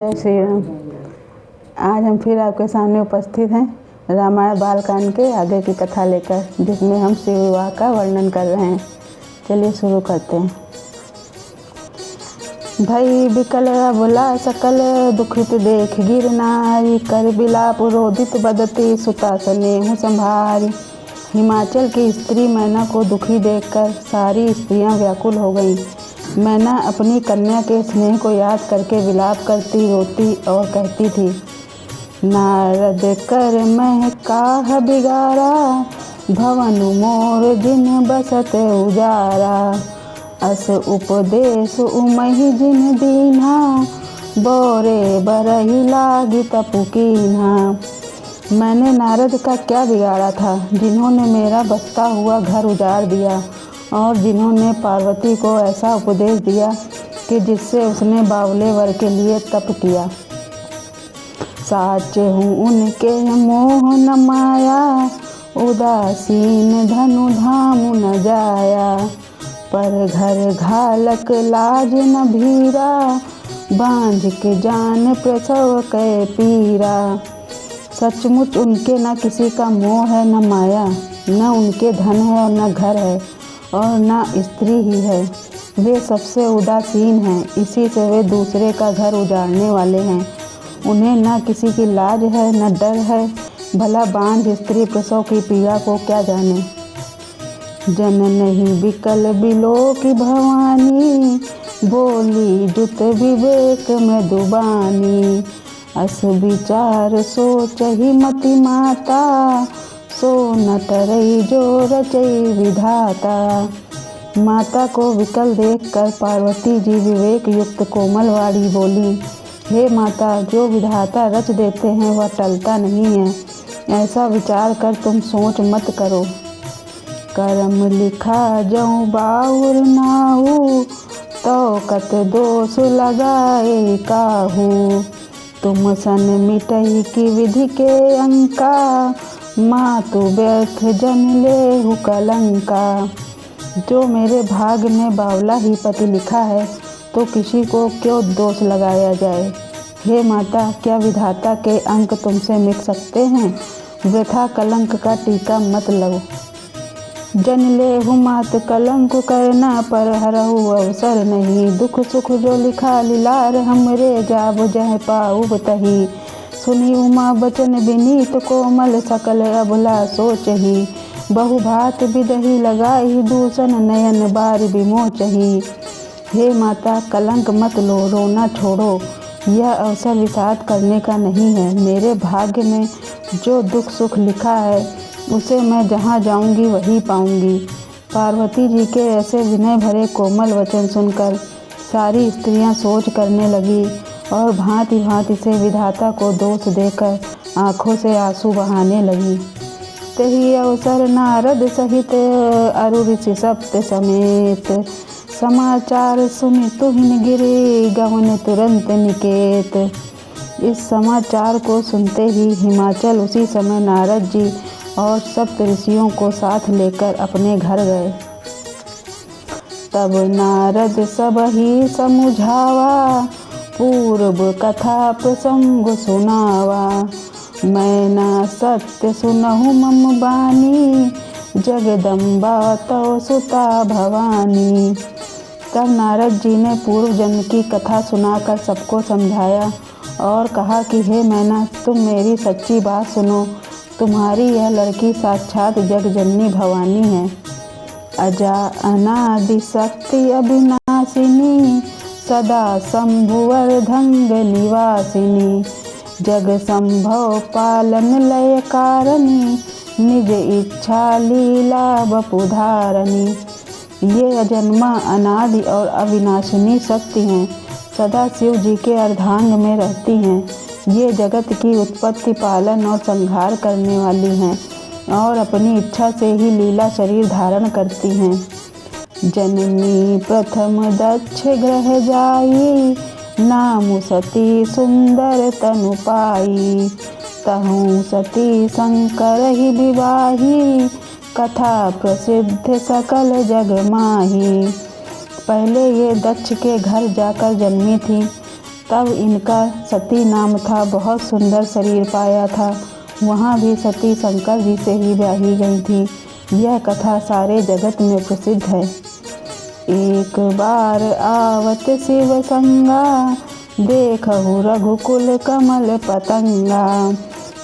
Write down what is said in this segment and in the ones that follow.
जय श्री राम। आज हम फिर आपके सामने उपस्थित हैं रामायण बालकांड के आगे की कथा लेकर, जिसमें हम शिव विवाह का वर्णन कर रहे हैं। चलिए शुरू करते हैं। भई बिकल अबला सकल दुखित देख गिर नारी, कर बिलाप रोदित बदती सुता स्नेहु संभारी। हिमाचल की स्त्री मैना को दुखी देखकर सारी स्त्रियां व्याकुल हो गईं। मैना अपनी कन्या के स्नेह को याद करके विलाप करती, रोती और कहती थी, नारद कर मैं काह बिगारा, भवन मोर जिन बसत उजारा। अस उपदेश उमहि जिन दीन्हा, बोरे बरहि लागी तपु कीन्हा। मैंने नारद का क्या बिगाड़ा था, जिन्होंने मेरा बसता हुआ घर उजाड़ दिया और जिन्होंने पार्वती को ऐसा उपदेश दिया कि जिससे उसने बावले वर के लिए तप किया। साच हूँ उनके मोह न माया, उदासीन धनु धाम न जाया। पर घर घालक लाज न भीरा, बांझ के जान प्रसव कै पीरा। सचमुच उनके न किसी का मोह है न माया, न उनके धन है और न घर है और न स्त्री ही है। वे सबसे उदासीन हैं, इसी से वे दूसरे का घर उजाड़ने वाले हैं। उन्हें न किसी की लाज है न डर है, भला बांझ स्त्री प्रसव की पीड़ा को क्या जाने। जन नहीं बिकल बिलो की भवानी, बोली जुत विवेक मृदुबानी। अस विचार सोच ही मति माता, सो न टरई जो रचई विधाता। माता को विकल देखकर पार्वती जी विवेक युक्त कोमल वाणी बोली, हे माता, जो विधाता रच देते हैं वह टलता नहीं है। ऐसा विचार कर तुम सोच मत करो। करम लिखा जऊँ बाउर नाहू, तो कत दोष लगाए काहू। तुम सन मिटही की विधि के अंका, मातु व्यर्थ जन लेहु कलंका। जो मेरे भाग्य में बावला ही पति लिखा है, तो किसी को क्यों दोष लगाया जाए। हे माता, क्या विधाता के अंक तुमसे मिट सकते हैं। वृथा कलंक का टीका मत लो। जन लेहु मात कलंक करना, पर हरहु अवसर नहीं। दुख सुख जो लिखा लीलार, हमरे जाब जह पाऊब तही। सुनी उमा बचन विनीत कोमल, सकल अबला सोचही। बहुभात बिदही लगाई, दूषण नयन बार विमोचही। हे माता, कलंक मत लो, रोना छोड़ो। यह अवसर विषाद करने का नहीं है। मेरे भाग्य में जो दुख सुख लिखा है, उसे मैं जहाँ जाऊँगी वही पाऊँगी। पार्वती जी के ऐसे विनय भरे कोमल वचन सुनकर सारी स्त्रियाँ सोच करने लगी और भांति भांति से विधाता को दोष देकर आँखों से आंसू बहाने लगी। तही अवसर नारद सहित अरु ऋषि सप्त समेत, समाचार सुनि तुहिन गिरे गवन तुरंत निकेत। इस समाचार को सुनते ही हिमाचल उसी समय नारद जी और सप्त ऋषियों को साथ लेकर अपने घर गए। तब नारद सब ही समुझावा, पूर्व कथा प्रसंग सुनावा। मैना सत्य सुनहु मम बानी, जगदम्बा तव सुता भवानी। तब नारद जी ने पूर्व जन्म की कथा सुनाकर सबको समझाया और कहा कि हे मैना, तुम मेरी सच्ची बात सुनो। तुम्हारी यह लड़की साक्षात जगजननी भवानी है। अजा अनादि शक्ति अविनाशिनी, सदा शंभुवर्धंग निवासिनी। जग संभव पालन लय कारिणी, निज इच्छा लीला वपुधारणी। ये अजन्मा, अनादि और अविनाशिनी शक्ति हैं, सदा शिव जी के अर्धांग में रहती हैं। ये जगत की उत्पत्ति, पालन और संहार करने वाली हैं और अपनी इच्छा से ही लीला शरीर धारण करती हैं। जननी प्रथम दक्ष ग्रह जाई, नामु सती सुंदर तनु पाई। तहु सती शंकर ही विवाही, कथा प्रसिद्ध सकल जग माही। पहले ये दक्ष के घर जाकर जन्मी थी, तब इनका सती नाम था। बहुत सुंदर शरीर पाया था। वहाँ भी सती शंकर जी से ही ब्याही गई थी। यह कथा सारे जगत में प्रसिद्ध है। एक बार आवत शिव संगा, देखहु रघुकुल कमल पतंगा।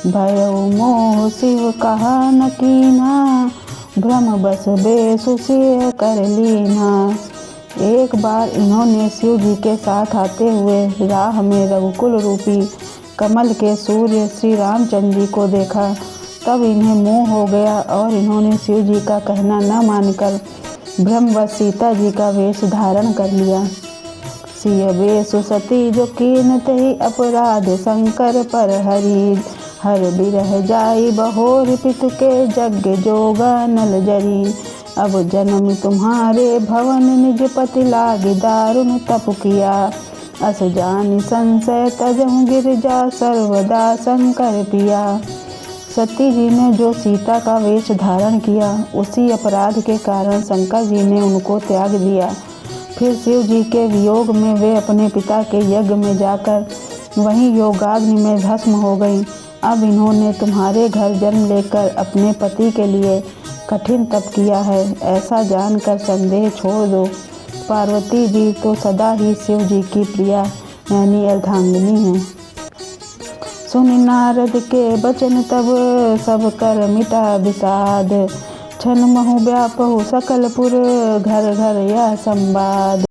भयउ मोह शिव कहा न कीना, भ्रम बस बेसु सिय कर लीना। एक बार इन्होंने शिव जी के साथ आते हुए राह में रघुकुल रूपी कमल के सूर्य श्री रामचंद्र जी को देखा। तब इन्हें मोह हो गया और इन्होंने शिव जी का कहना न मानकर ब्रह्मवश सीता जी का वेश धारण कर लिया। सिय बेसु सती जो कीन तहि अपराध, शंकर पर हर बिरह जाई बहोर, पितु के यज्ञ जोगा नल जरी। अब जन्म तुम्हारे भवन, निज पति लागे दारुण तप किया। अस जानि संशय तजहु गिरजा, सर्वदा शंकर पिया। सती जी ने जो सीता का वेश धारण किया, उसी अपराध के कारण शंकर जी ने उनको त्याग दिया। फिर शिव जी के वियोग में वे अपने पिता के यज्ञ में जाकर वहीं योगाग्नि में भस्म हो गई। अब इन्होंने तुम्हारे घर जन्म लेकर अपने पति के लिए कठिन तप किया है, ऐसा जानकर संदेह छोड़ दो। पार्वती जी तो सदा ही शिव जी की प्रिया यानी अर्धांगिनी हैं। सुनि नारद के बचन तब, सब कर मिटा विषाद। छन महु व्यापहु सकलपुर, घर घर यह संवाद।